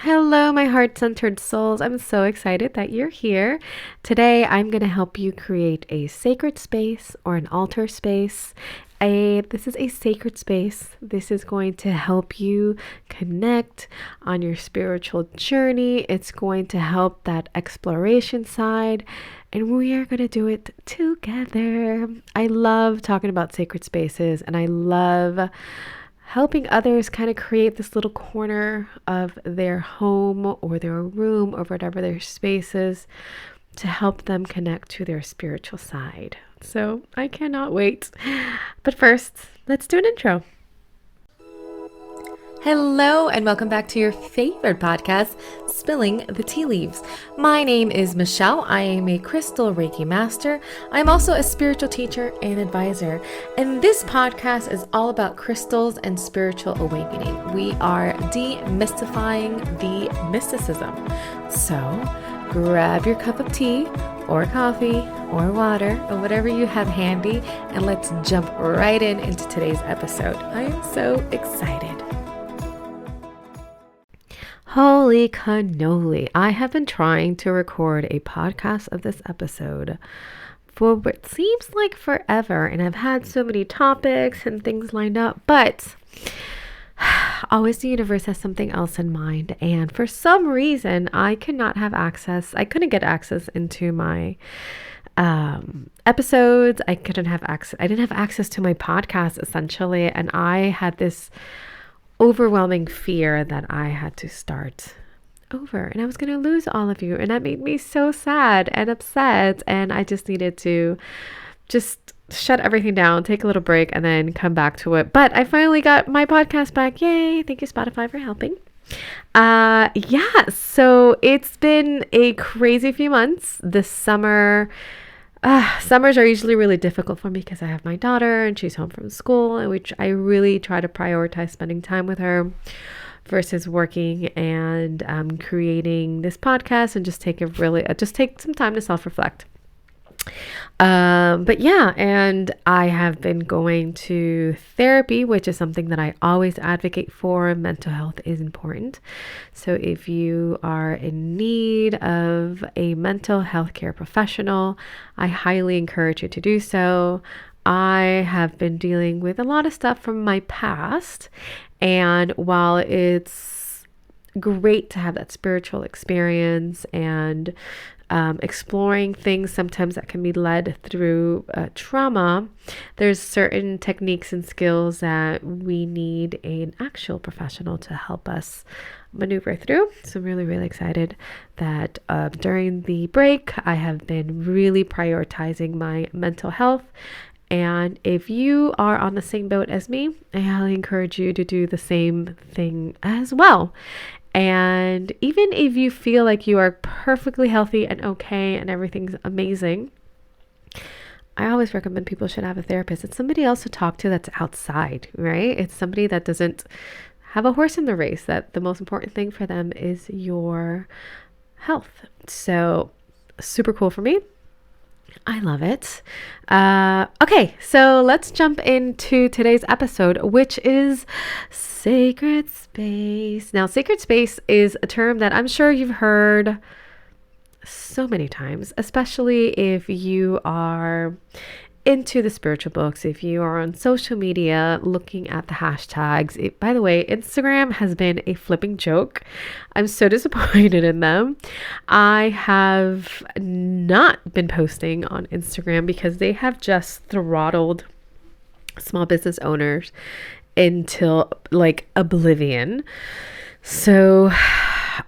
Hello, my heart-centered souls. I'm so excited that you're here. Today, I'm going to help you create a sacred space or an altar space. This is a sacred space. This is going to help you connect on your spiritual journey. It's going to help that exploration side, and we are going to do it together. I love talking about sacred spaces, and I love helping others kind of create this little corner of their home or their room or whatever their space is to help them connect to their spiritual side. So I cannot wait. But first, let's do an intro. Hello, and welcome back to your favorite podcast, Spilling the Tea Leaves. My name is Michelle. I am a crystal Reiki master. I'm also a spiritual teacher and advisor. And this podcast is all about crystals and spiritual awakening. We are demystifying the mysticism. So grab your cup of tea or coffee or water or whatever you have handy, and let's jump right into today's episode. I am so excited. Holy cannoli. I have been trying to record a podcast of this episode for what seems like forever, and I've had so many topics and things lined up, but always the universe has something else in mind, and for some reason I couldn't get access into my episodes. I didn't have access to my podcast essentially, and I had this overwhelming fear that I had to start over and I was going to lose all of you, and that made me so sad and upset, and I just needed to just shut everything down, take a little break, and then come back to it. But I finally got my podcast back. Yay. Thank you, Spotify, for helping. So it's been a crazy few months. This summer, summers are usually really difficult for me because I have my daughter and she's home from school, and which I really try to prioritize spending time with her versus working and creating this podcast, and just take some time to self-reflect. And I have been going to therapy, which is something that I always advocate for. Mental health is important. So if you are in need of a mental health care professional, I highly encourage you to do so. I have been dealing with a lot of stuff from my past, and while it's great to have that spiritual experience and exploring things sometimes that can be led through trauma, there's certain techniques and skills that we need an actual professional to help us maneuver through. So I'm really, really excited that during the break, I have been really prioritizing my mental health. And if you are on the same boat as me, I highly encourage you to do the same thing as well. And even if you feel like you are perfectly healthy and okay and everything's amazing, I always recommend people should have a therapist. It's somebody else to talk to that's outside, right? It's somebody that doesn't have a horse in the race, that the most important thing for them is your health. So super cool for me. I love it. Okay, so let's jump into today's episode, which is sacred space. Now, sacred space is a term that I'm sure you've heard so many times, especially if you are into the spiritual books, if you are on social media looking at the hashtags. By the way, Instagram has been a flipping joke. I'm so disappointed in them. I have not been posting on Instagram because they have just throttled small business owners until like oblivion. So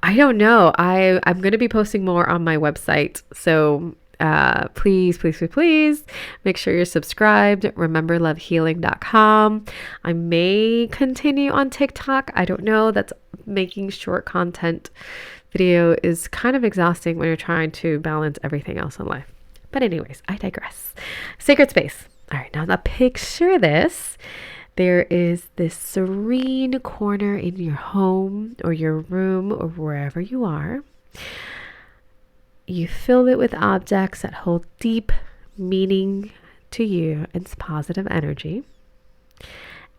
I don't know. I'm going to be posting more on my website. So please make sure you're subscribed. RememberLoveHealing.com. I may continue on TikTok. I don't know. That's making short content video is kind of exhausting when you're trying to balance everything else in life. But anyways, I digress. Sacred space. All right, now picture this. There is this serene corner in your home or your room or wherever you are. You fill it with objects that hold deep meaning to you. It's positive energy.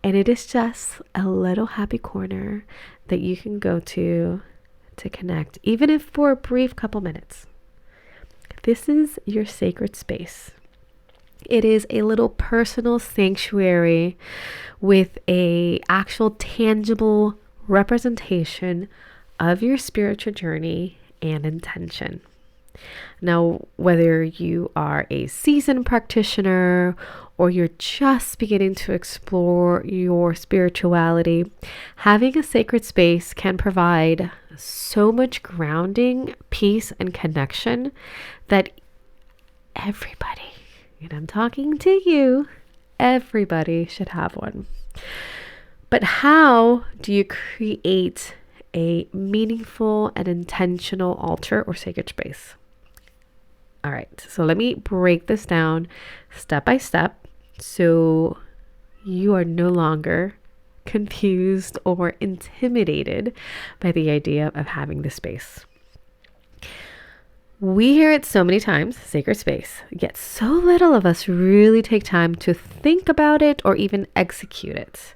And it is just a little happy corner that you can go to to connect, even if for a brief couple minutes. This is your sacred space. It is a little personal sanctuary with a actual tangible representation of your spiritual journey and intention. Now, whether you are a seasoned practitioner or you're just beginning to explore your spirituality, having a sacred space can provide so much grounding, peace, and connection that everybody, and I'm talking to you, everybody should have one. But how do you create a meaningful and intentional altar or sacred space? All right, so let me break this down step by step so you are no longer confused or intimidated by the idea of having the space. We hear it so many times, sacred space, yet so little of us really take time to think about it or even execute it.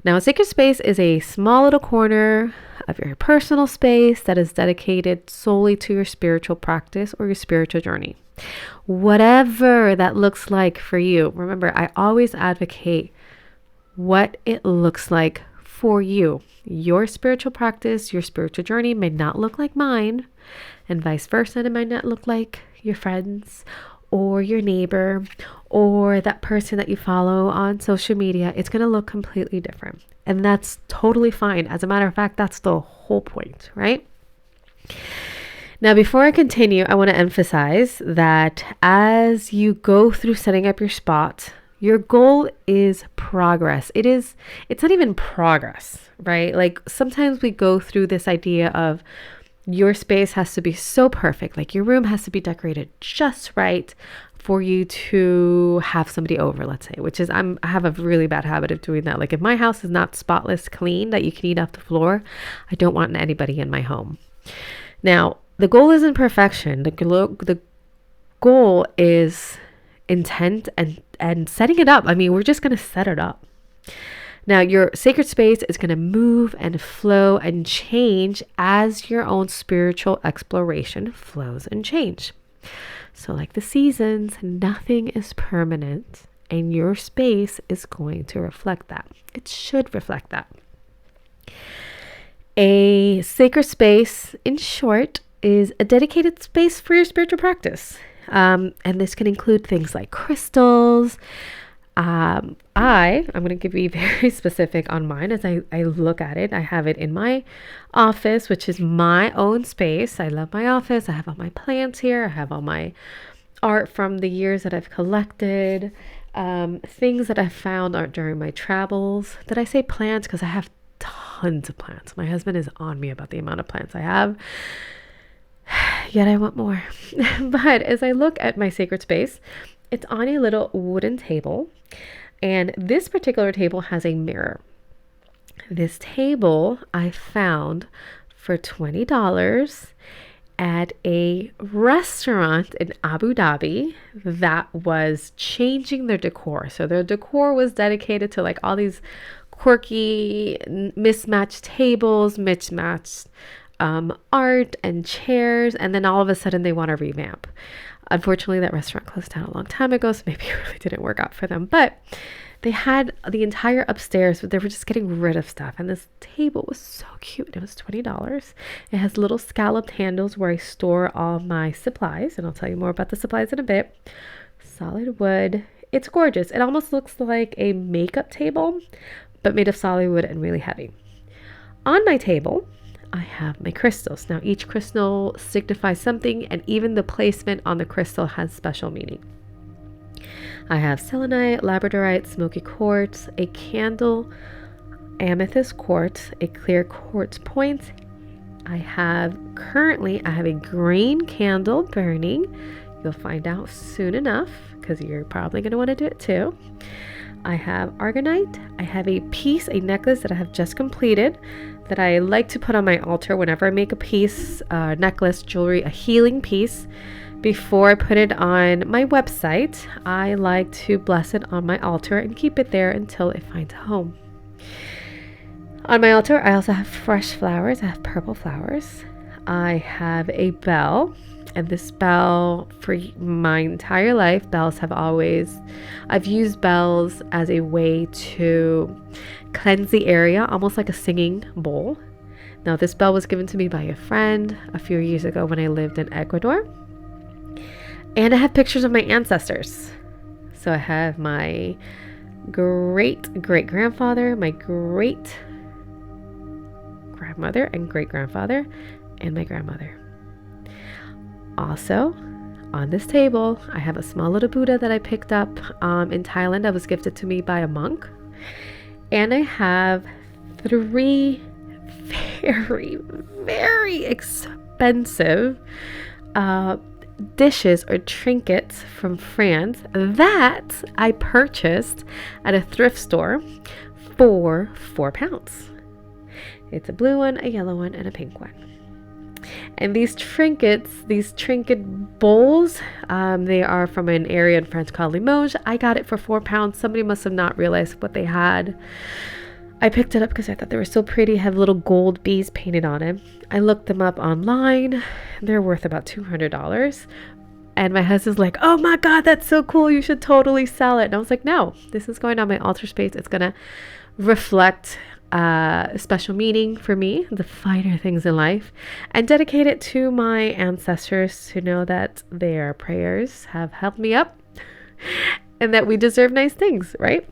Now, a sacred space is a small little corner of your personal space that is dedicated solely to your spiritual practice or your spiritual journey. Whatever that looks like for you. Remember, I always advocate what it looks like for you. Your spiritual practice, your spiritual journey may not look like mine, and vice versa. It might not look like your friends or your neighbor or that person that you follow on social media. It's going to look completely different. And that's totally fine. As a matter of fact, that's the whole point, right? Now, before I continue, I want to emphasize that as you go through setting up your spot, your goal is progress. It's not even progress, right? Like sometimes we go through this idea of your space has to be so perfect. Like your room has to be decorated just right for you to have somebody over, let's say, which is I have a really bad habit of doing that. Like if my house is not spotless clean that you can eat off the floor, I don't want anybody in my home. Now, the goal isn't perfection. The goal is intent and setting it up. I mean, we're just going to set it up. Now, your sacred space is going to move and flow and change as your own spiritual exploration flows and change. So like the seasons, nothing is permanent, and your space is going to reflect that. It should reflect that. A sacred space, in short, is a dedicated space for your spiritual practice. And this can include things like crystals. I'm going to be very specific on mine as I look at it. I have it in my office, which is my own space. I love my office. I have all my plants here. I have all my art from the years that I've collected, things that I found during my travels. Did I say plants? Because I have tons of plants. My husband is on me about the amount of plants I have. Yet I want more. But as I look at my sacred space, it's on a little wooden table, and this particular table has a mirror. This table I found for $20 at a restaurant in Abu Dhabi that was changing their decor. So their decor was dedicated to like all these quirky, mismatched tables, mismatched art and chairs, and then all of a sudden they want to revamp. Unfortunately, that restaurant closed down a long time ago, so maybe it really didn't work out for them. But they had the entire upstairs, but they were just getting rid of stuff. And this table was so cute. It was $20. It has little scalloped handles where I store all my supplies, and I'll tell you more about the supplies in a bit. Solid wood. It's gorgeous. It almost looks like a makeup table, but made of solid wood and really heavy. On my table, I have my crystals. Now, each crystal signifies something, and even the placement on the crystal has special meaning. I have selenite, labradorite, smoky quartz, a candle, amethyst quartz, a clear quartz point. I have a green candle burning. You'll find out soon enough because you're probably going to want to do it too. I have argonite. I have a necklace that I have just completed that I like to put on my altar whenever I make a piece, necklace, jewelry, a healing piece. Before I put it on my website, I like to bless it on my altar and keep it there until it finds a home. On my altar, I also have fresh flowers. I have purple flowers. I have a bell, and this bell for my entire life, I've used bells as a way to cleanse the area, almost like a singing bowl. Now, this bell was given to me by a friend a few years ago when I lived in Ecuador. And I have pictures of my ancestors. So I have my great-great-grandfather, my great-grandmother and great-grandfather, and my grandmother. Also, on this table, I have a small little Buddha that I picked up in Thailand that was gifted to me by a monk. And I have 3 very, very expensive dishes or trinkets from France that I purchased at a thrift store for £4. It's a blue one, a yellow one, and a pink one. And these trinket bowls, they are from an area in France called Limoges. I got it for £4. Somebody must have not realized what they had. I picked it up because I thought they were so pretty, have little gold bees painted on it. I looked them up online. They're worth about $200. And my husband's like, oh my God, that's so cool. You should totally sell it. And I was like, no, this is going on my altar space. It's going to reflect a special meaning for me, the finer things in life, and dedicate it to my ancestors to know that their prayers have helped me up and that we deserve nice things, right?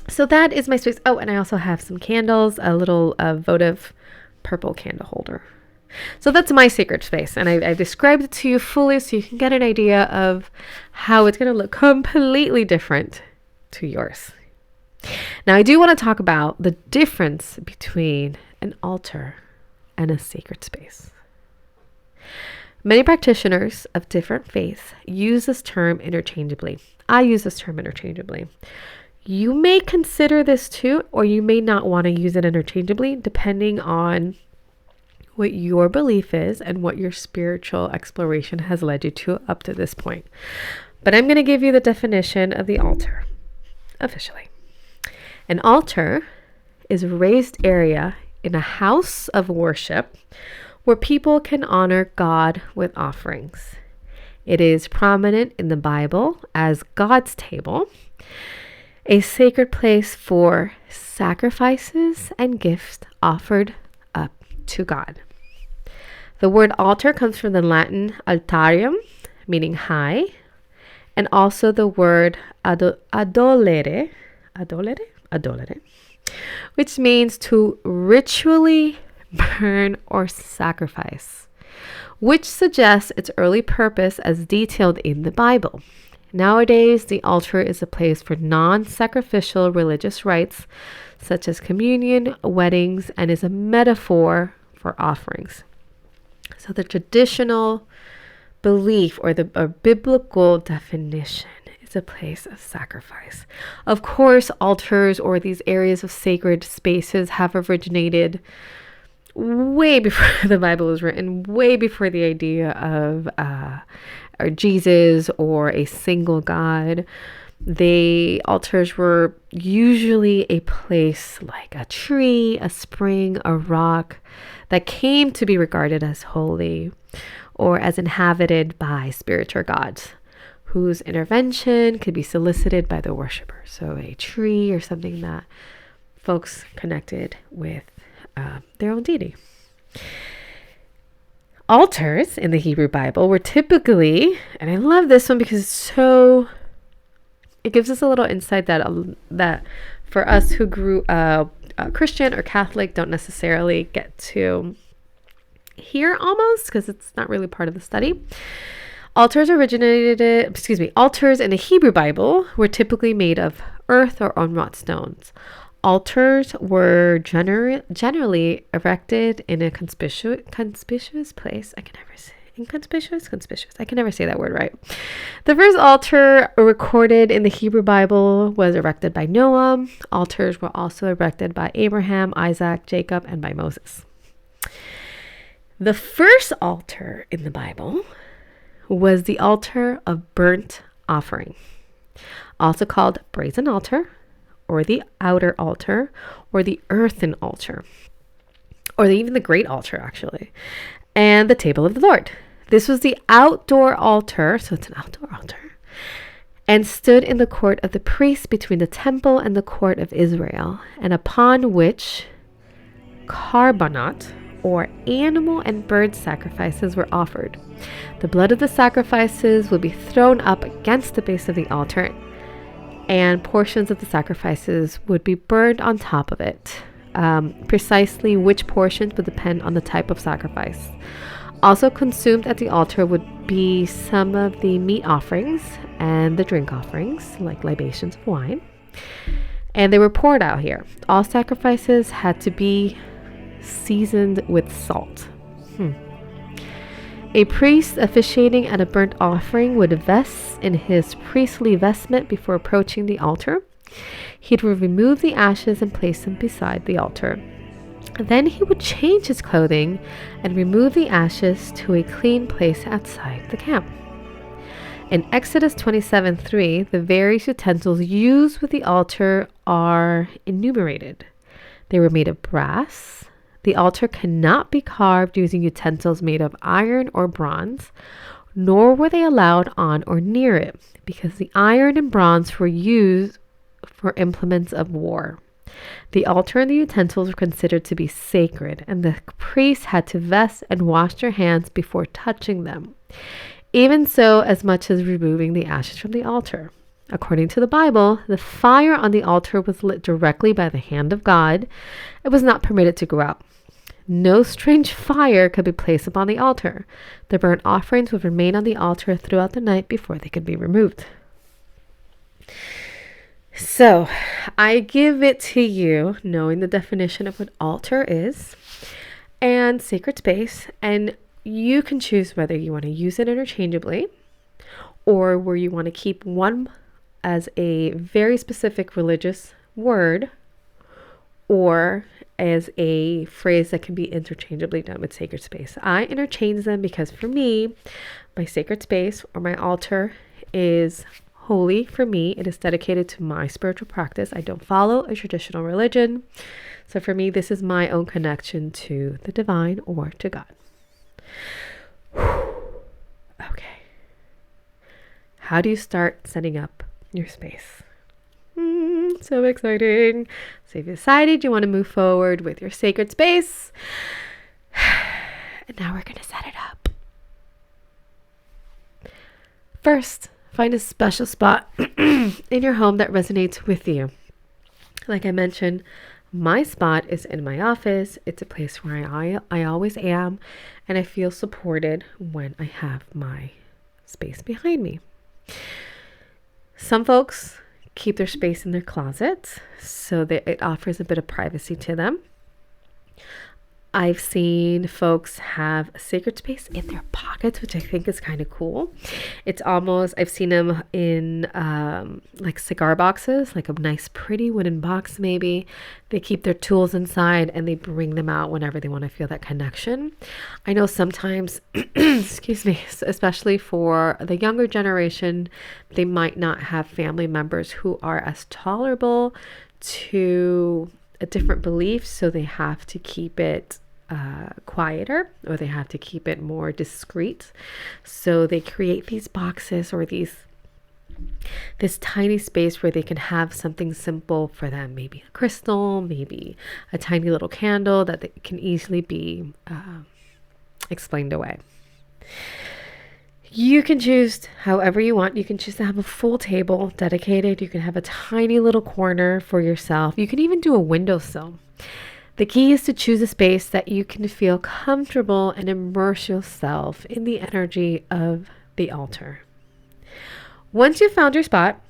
So that is my space. Oh, and I also have some candles, a little votive purple candle holder. So that's my sacred space. And I described it to you fully so you can get an idea of how it's going to look completely different to yours. Now, I do want to talk about the difference between an altar and a sacred space. Many practitioners of different faiths use this term interchangeably. I use this term interchangeably. You may consider this too, or you may not want to use it interchangeably, depending on what your belief is and what your spiritual exploration has led you to up to this point. But I'm going to give you the definition of the altar officially. An altar is a raised area in a house of worship where people can honor God with offerings. It is prominent in the Bible as God's table, a sacred place for sacrifices and gifts offered up to God. The word altar comes from the Latin altarium, meaning high, and also the word adolere, which means to ritually burn or sacrifice, which suggests its early purpose as detailed in the Bible. Nowadays, the altar is a place for non-sacrificial religious rites, such as communion, weddings, and is a metaphor for offerings. So the traditional belief or biblical definition is a place of sacrifice. Of course, altars or these areas of sacred spaces have originated way before the Bible was written, way before the idea of or Jesus or a single God. The altars were usually a place like a tree, a spring, a rock that came to be regarded as holy or as inhabited by spiritual gods whose intervention could be solicited by the worshiper. So a tree or something that folks connected with their own deity. Altars in the Hebrew Bible were typically, and I love this one because it gives us a little insight that for us who grew up Christian or Catholic don't necessarily get to hear almost because it's not really part of the study. Altars in the Hebrew Bible were typically made of earth or unwrought stones. Altars were generally erected in a conspicuous place. I can never say that word right. The first altar recorded in the Hebrew Bible was erected by Noah. Altars were also erected by Abraham, Isaac, Jacob, and by Moses. The first altar in the Bible was the altar of burnt offering, also called brazen altar or the outer altar, or the earthen altar, or even the great altar, actually, and the table of the Lord. This was the outdoor altar, so it's an outdoor altar, and stood in the court of the priests between the temple and the court of Israel, and upon which carbonate, or animal and bird sacrifices, were offered. The blood of the sacrifices would be thrown up against the base of the altar, and portions of the sacrifices would be burned on top of it. Precisely which portions would depend on the type of sacrifice. Also consumed at the altar would be some of the meat offerings and the drink offerings, like libations of wine. And they were poured out here. All sacrifices had to be seasoned with salt. A priest officiating at a burnt offering would vest in his priestly vestment before approaching the altar. He would remove the ashes and place them beside the altar. Then he would change his clothing and remove the ashes to a clean place outside the camp. In Exodus 27:3, the various utensils used with the altar are enumerated. They were made of brass. The altar cannot be carved using utensils made of iron or bronze, nor were they allowed on or near it, because the iron and bronze were used for implements of war. The altar and the utensils were considered to be sacred, and the priests had to vest and wash their hands before touching them, even so as much as removing the ashes from the altar. According to the Bible, the fire on the altar was lit directly by the hand of God. It was not permitted to go out. No strange fire could be placed upon the altar. The burnt offerings would remain on the altar throughout the night before they could be removed. So, I give it to you knowing the definition of what altar is and sacred space, and you can choose whether you want to use it interchangeably or where you want to keep one as a very specific religious word or as a phrase that can be interchangeably done with sacred space. I interchange them because for me, my sacred space or my altar is holy for me. It is dedicated to my spiritual practice. I don't follow a traditional religion. So for me, this is my own connection to the divine or to God. Okay. How do you start setting up your space? So exciting. So you've decided you want to move forward with your sacred space. And now we're going to set it up. First, find a special spot in your home that resonates with you. Like I mentioned, my spot is in my office. It's a place where I always am, and I feel supported when I have my space behind me. Some folks keep their space in their closet so that it offers a bit of privacy to them. I've seen folks have sacred space in their pockets, which I think is kind of cool. It's almost, I've seen them in like cigar boxes, like a nice pretty wooden box maybe. They keep their tools inside and they bring them out whenever they want to feel that connection. I know sometimes, excuse me, especially for the younger generation, they might not have family members who are as tolerable to a different belief, so they have to keep it quieter, or they have to keep it more discreet. So they create these boxes or this tiny space where they can have something simple for them, maybe a crystal, maybe a tiny little candle that can easily be explained away. You can choose however you want. You can choose to have a full table dedicated. You can have a tiny little corner for yourself. You can even do a windowsill. The key is to choose a space that you can feel comfortable and immerse yourself in the energy of the altar. Once you've found your spot,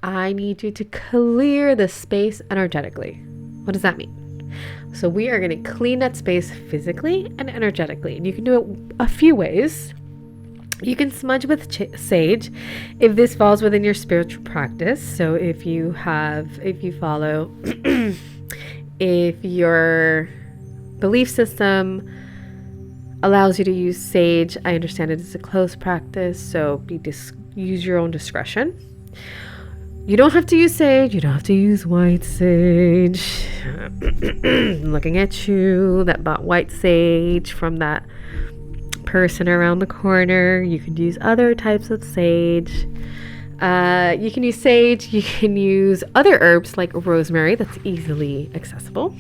I need you to clear the space energetically. What does that mean? So we are going to clean that space physically and energetically. And you can do it a few ways. You can smudge with sage if this falls within your spiritual practice. So if you follow, if your belief system allows you to use sage, I understand it is a close practice, so use your own discretion. You don't have to use sage. You don't have to use white sage. Looking at you that bought white sage from that person around the corner. You could use other types of sage. You can use sage. You can use other herbs like rosemary. That's easily accessible.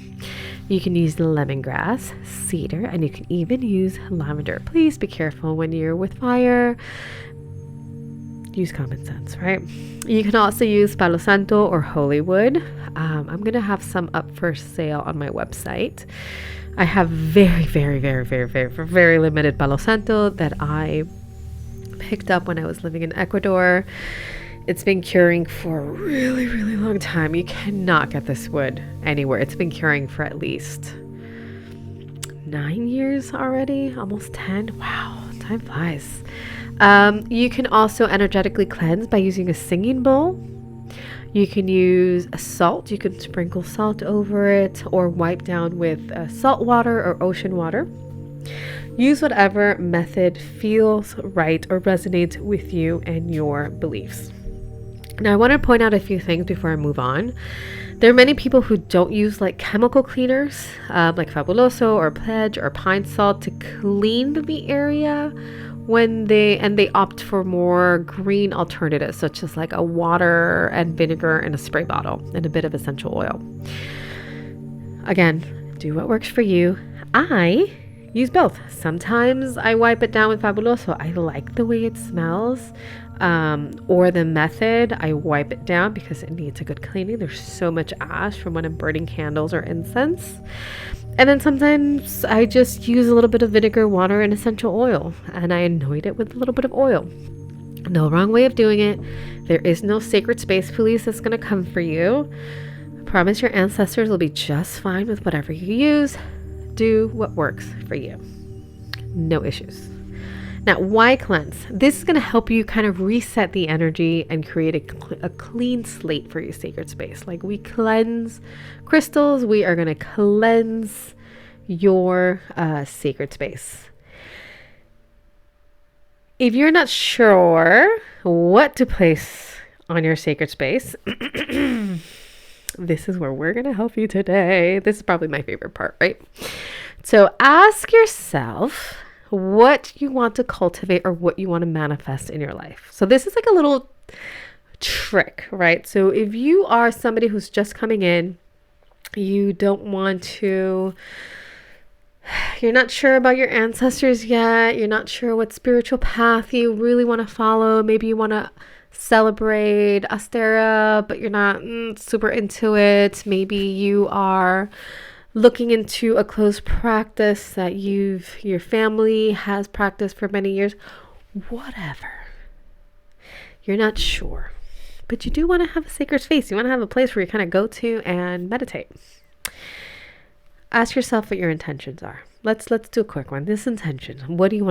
You can use lemongrass, cedar, and you can even use lavender. Please be careful when you're with fire. Use common sense, right? You can also use Palo Santo or holy wood. I'm going to have some up for sale on my website. I have very limited Palo Santo that I picked up when I was living in Ecuador. It's been curing for a really long time. You cannot get this wood anywhere. It's been curing for at least 9 years already, almost 10. Wow, time flies. You can also energetically cleanse by using a singing bowl. You can use salt. You can sprinkle salt over it or wipe down with salt water or ocean water. Use whatever method feels right or resonates with you and your beliefs. Now, I want to point out a few things before I move on. There are many people who don't use like chemical cleaners, like Fabuloso or Pledge or Pine Salt to clean the area when they opt for more green alternatives, such as like a water and vinegar in a spray bottle and a bit of essential oil. Again, do what works for you. I use both. Sometimes I wipe it down with Fabuloso. I like the way it smells. Or the method, I wipe it down because it needs a good cleaning. There's so much ash from when I'm burning candles or incense. And then sometimes I just use a little bit of vinegar, water, and essential oil, and I anoint it with a little bit of oil. No wrong way of doing it. There is no sacred space police that's going to come for you. I promise your ancestors will be just fine with whatever you use. Do what works for you. No issues. Now, why cleanse? This is going to help you kind of reset the energy and create a clean slate for your sacred space. Like we cleanse crystals, we are going to cleanse your sacred space. If you're not sure what to place on your sacred space, this is where we're going to help you today. This is probably my favorite part, right? So ask yourself what you want to cultivate or what you want to manifest in your life. So this is like a little trick, right? So if you are somebody who's just coming in, you don't want to, you're not sure about your ancestors yet, you're not sure what spiritual path you really want to follow, maybe you want to celebrate Astera, but you're not super into it, maybe you are looking into a closed practice that your family has practiced for many years, whatever. You're not sure, but you do want to have a sacred space. You want to have a place where you kind of go to and meditate. Ask yourself what your intentions are. Let's do a quick one. This intention. What do you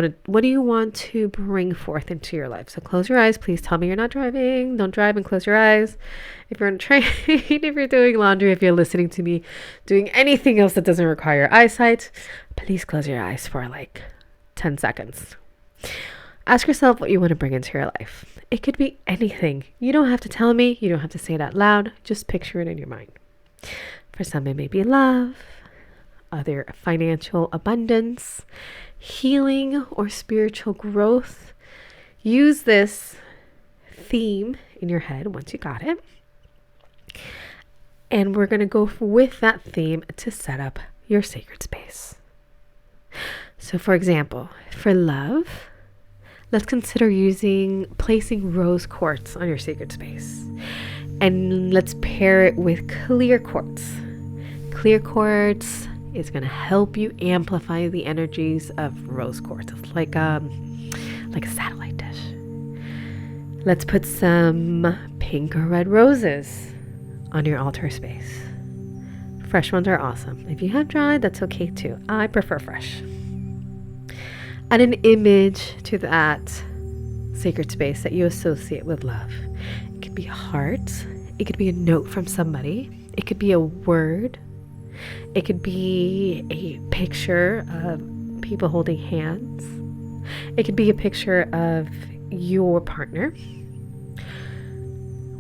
want to bring forth into your life? So close your eyes. Please tell me you're not driving. Don't drive and close your eyes. If you're on a train, if you're doing laundry, if you're listening to me doing anything else that doesn't require eyesight, please close your eyes for like 10 seconds. Ask yourself what you want to bring into your life. It could be anything. You don't have to tell me. You don't have to say it out loud. Just picture it in your mind. For some, it may be love, other financial abundance, healing, or spiritual growth. Use this theme in your head once you got it. And we're going to go with that theme to set up your sacred space. So for example, for love, let's consider placing rose quartz on your sacred space. And let's pair it with clear quartz. Clear quartz is going to help you amplify the energies of rose quartz. It's like a satellite dish. Let's put some pink or red roses on your altar space. Fresh ones are awesome. If you have dried, that's okay too. I prefer fresh. Add an image to that sacred space that you associate with love. It could be a heart. It could be a note from somebody. It could be a word. It could be a picture of people holding hands. It could be a picture of your partner.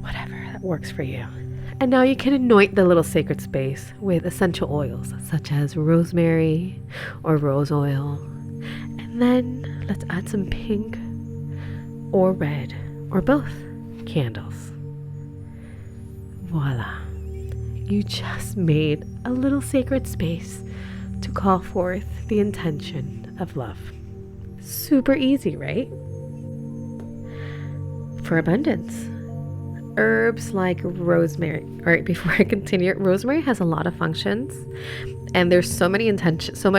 Whatever. that works for you. And now you can anoint the little sacred space with essential oils such as rosemary or rose oil. And then let's add some pink or red or both candles. Voila. You just made a little sacred space to call forth the intention of love. Super easy, right? For abundance, herbs like rosemary. All right, before I continue, rosemary has a lot of functions, and there's so much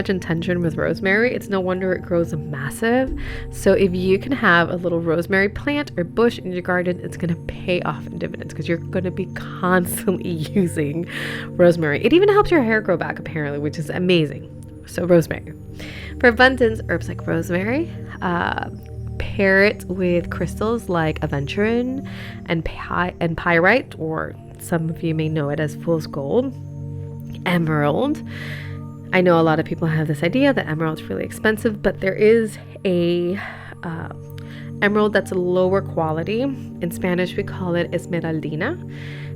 intention with rosemary. It's no wonder it grows massive. So if you can have a little rosemary plant or bush in your garden, it's going to pay off in dividends because you're going to be constantly using rosemary. It even helps your hair grow back, apparently, which is amazing. So rosemary. For abundance, herbs like rosemary, pair it with crystals like aventurine and pyrite, or some of you may know it as fool's gold, emerald. I know a lot of people have this idea that emerald's really expensive, but there is a emerald that's a lower quality. In Spanish, we call it esmeraldina,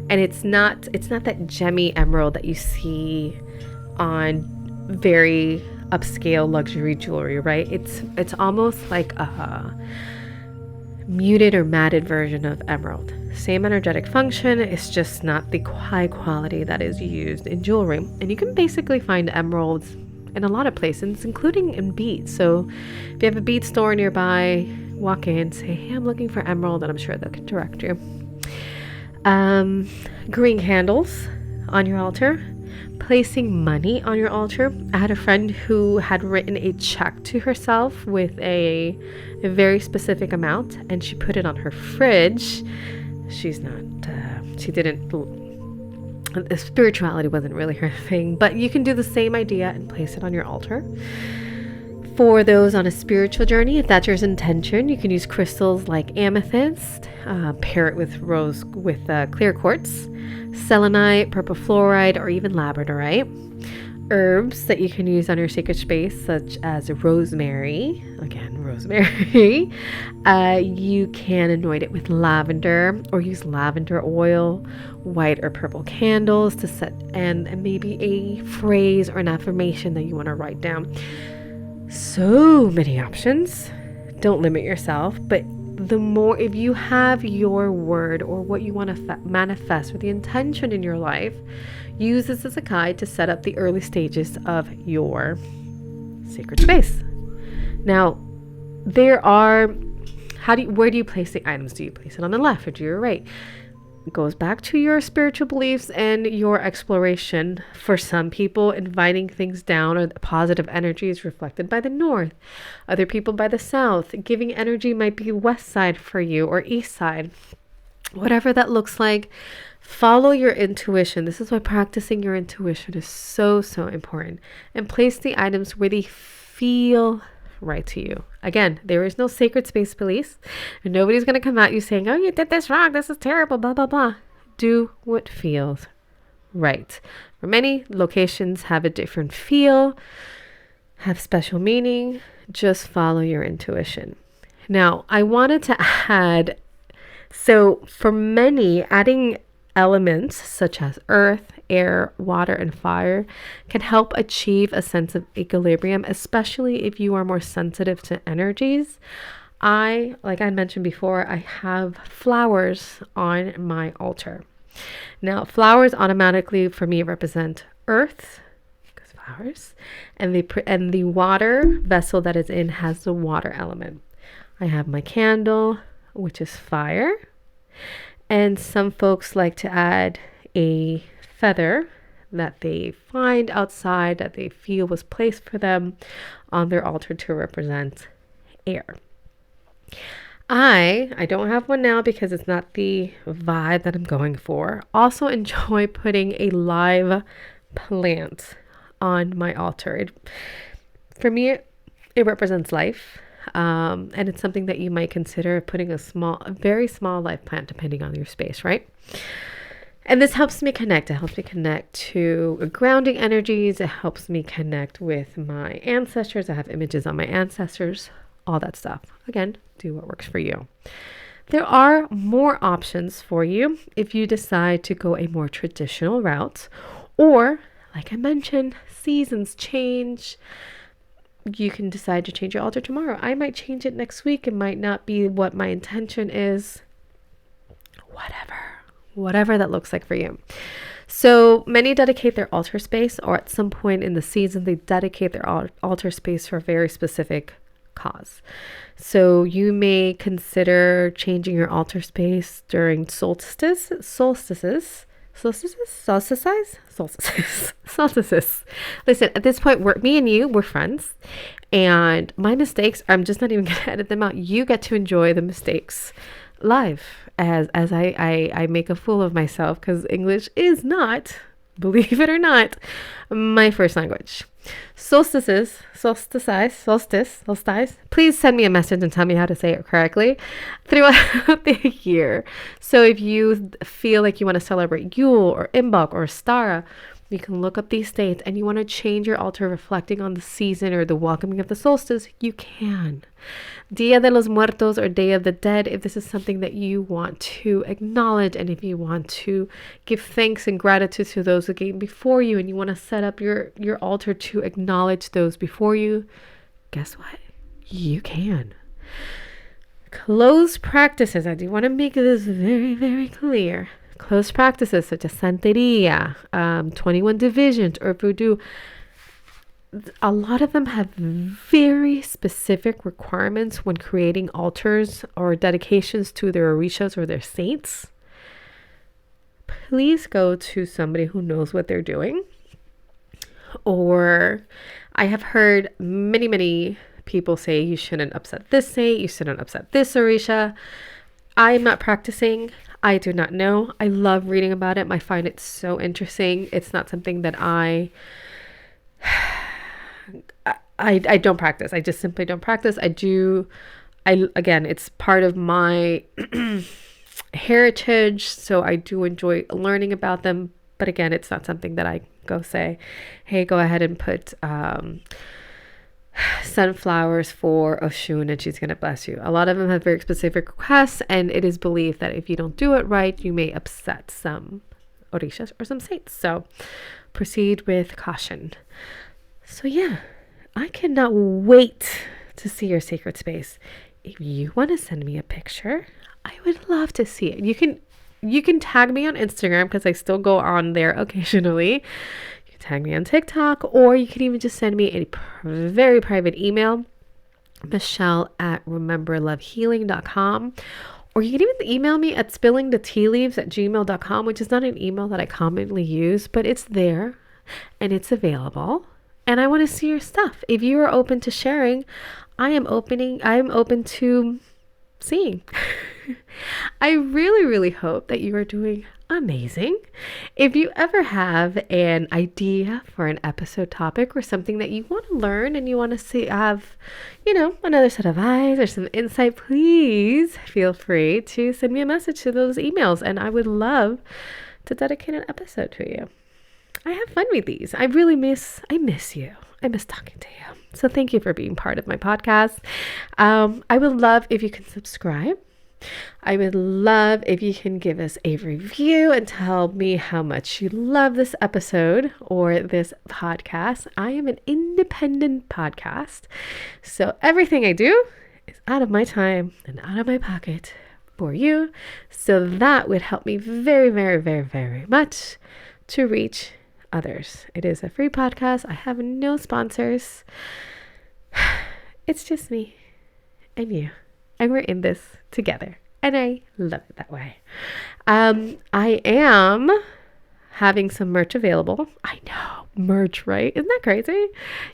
and it's not that gemmy emerald that you see on very upscale luxury jewelry, right? It's almost like a muted or matted version of emerald. Same energetic function, it's just not the high quality that is used in jewelry. And you can basically find emeralds in a lot of places, including in beads. So if you have a bead store nearby, walk in, say, hey, I'm looking for emerald, and I'm sure they can direct you. Green candles on your altar. Placing money on your altar. I had a friend who had written a check to herself with a very specific amount, and she put it on her fridge. Spirituality wasn't really her thing, but you can do the same idea and place it on your altar. For those on a spiritual journey, if that's your intention, you can use crystals like amethyst, pair it with clear quartz, selenite, purple fluoride, or even labradorite. Herbs that you can use on your sacred space, such as rosemary. Again, rosemary. You can anoint it with lavender, or use lavender oil, white or purple candles to set, and maybe a phrase or an affirmation that you want to write down. So many options. Don't limit yourself, but the more, if you have your word or what you want to manifest with the intention in your life, use this as a guide to set up the early stages of your sacred space. Now, where do you place the items? Do you place it on the left or do you right? It goes back to your spiritual beliefs and your exploration. For some people, inviting things down or the positive energy is reflected by the north. Other people by the south. Giving energy might be west side for you or east side. Whatever that looks like, follow your intuition. This is why practicing your intuition is so, so important. And place the items where they feel right to you. Again, there is no sacred space police, and nobody's going to come at you saying, oh, you did this wrong, this is terrible, blah, blah, blah. Do what feels right. For many, locations have a different feel, have special meaning. Just follow your intuition. Now, I wanted to add, so for many, adding elements such as earth, air, water, and fire can help achieve a sense of equilibrium, especially if you are more sensitive to energies. Like I mentioned before, I have flowers on my altar. Now, flowers automatically for me represent earth, because flowers, and the water vessel that is in has the water element. I have my candle, which is fire. And some folks like to add a feather that they find outside that they feel was placed for them on their altar to represent air. I don't have one now because it's not the vibe that I'm going for. Also enjoy putting a live plant on my altar. For me, it represents life. And it's something that you might consider putting a very small live plant, depending on your space, right? And this helps me connect. It helps me connect to grounding energies. It helps me connect with my ancestors. I have images on my ancestors, all that stuff. Again, do what works for you. There are more options for you if you decide to go a more traditional route, or like I mentioned, seasons change. You can decide to change your altar tomorrow. I might change it next week. It might not be what my intention is. Whatever that looks like for you. So many dedicate their altar space, or at some point in the season, they dedicate their altar space for a very specific cause. So you may consider changing your altar space during solstices. Listen, at this point, me and you, we're friends, and my mistakes, I'm just not even going to edit them out. You get to enjoy the mistakes live as I make a fool of myself, because English is not, believe it or not, my first language. Solstice. Please send me a message and tell me how to say it correctly throughout the year. So if you feel like you want to celebrate Yule or Embark or Stara, you can look up these dates, and you want to change your altar reflecting on the season or the welcoming of the solstice, you can. Dia de los Muertos or Day of the Dead, if this is something that you want to acknowledge, and if you want to give thanks and gratitude to those who came before you, and you want to set up your altar to acknowledge those before you, guess what? You can. Closed practices. I do want to make this very, very clear. Closed practices such as Santeria, 21 divisions, or Voodoo, a lot of them have very specific requirements when creating altars or dedications to their orishas or their saints. Please go to somebody who knows what they're doing. Or I have heard many people say you shouldn't upset this saint, you shouldn't upset this orisha. I'm not practicing. I do not know. I love reading about it. I find it so interesting. It's not something that I don't practice. I just simply don't practice. Again, it's part of my heritage, so I do enjoy learning about them. But again, it's not something that I go say, hey, go ahead and put sunflowers for Oshun and she's going to bless you. A lot of them have very specific requests, and it is believed that if you don't do it right, you may upset some orishas or some saints. So proceed with caution. So yeah, I cannot wait to see your sacred space. If you want to send me a picture, I would love to see it. You can tag me on Instagram, because I still go on there occasionally. Tag me on TikTok, or you can even just send me a very private email, michelle@rememberlovehealing.com, or you can even email me at spillingthetealeaves@gmail.com, which is not an email that I commonly use, but it's there and it's available, and I want to see your stuff. If you are open to sharing, I am open to seeing. I really hope that you are doing amazing. If you ever have an idea for an episode topic or something that you want to learn and you want to have, another set of eyes or some insight, please feel free to send me a message to those emails, and I would love to dedicate an episode to you. I have fun with these. I miss you. I miss talking to you. So thank you for being part of my podcast. I would love if you can subscribe. I would love if you can give us a review and tell me how much you love this episode or this podcast. I am an independent podcast, so everything I do is out of my time and out of my pocket for you. So that would help me very, very, very, very much to reach others. It is a free podcast. I have no sponsors. It's just me and you, and we're in this together, and I love it that way. I am having some merch available. I know, merch, right? Isn't that crazy?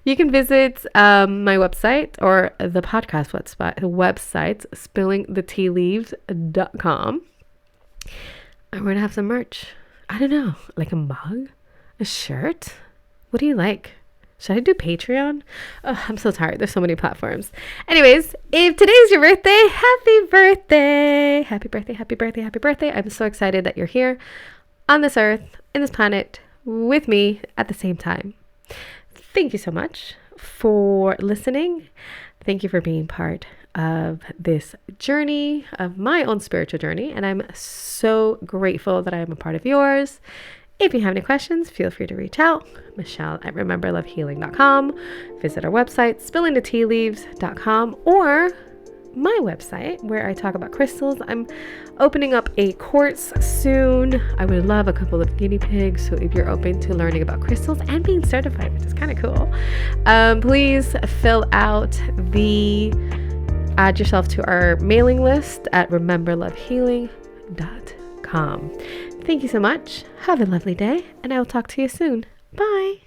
You can visit my website, or the podcast website, spillingthetealeaves.com, and we're gonna have some merch. I don't know, like a mug, a shirt. What do you like? Should I do Patreon? Oh, I'm so tired. There's so many platforms. Anyways, if today's your birthday, happy birthday. Happy birthday, happy birthday, happy birthday. I'm so excited that you're here on this earth, in this planet, with me at the same time. Thank you so much for listening. Thank you for being part of this journey, of my own spiritual journey. And I'm so grateful that I am a part of yours. If you have any questions, feel free to reach out. Michelle at rememberlovehealing.com. Visit our website, spillingthetealeaves.com, or my website where I talk about crystals. I'm opening up a course soon. I would love a couple of guinea pigs. So if you're open to learning about crystals and being certified, which is kind of cool, please fill out add yourself to our mailing list at rememberlovehealing.com. Thank you so much. Have a lovely day, and I will talk to you soon. Bye.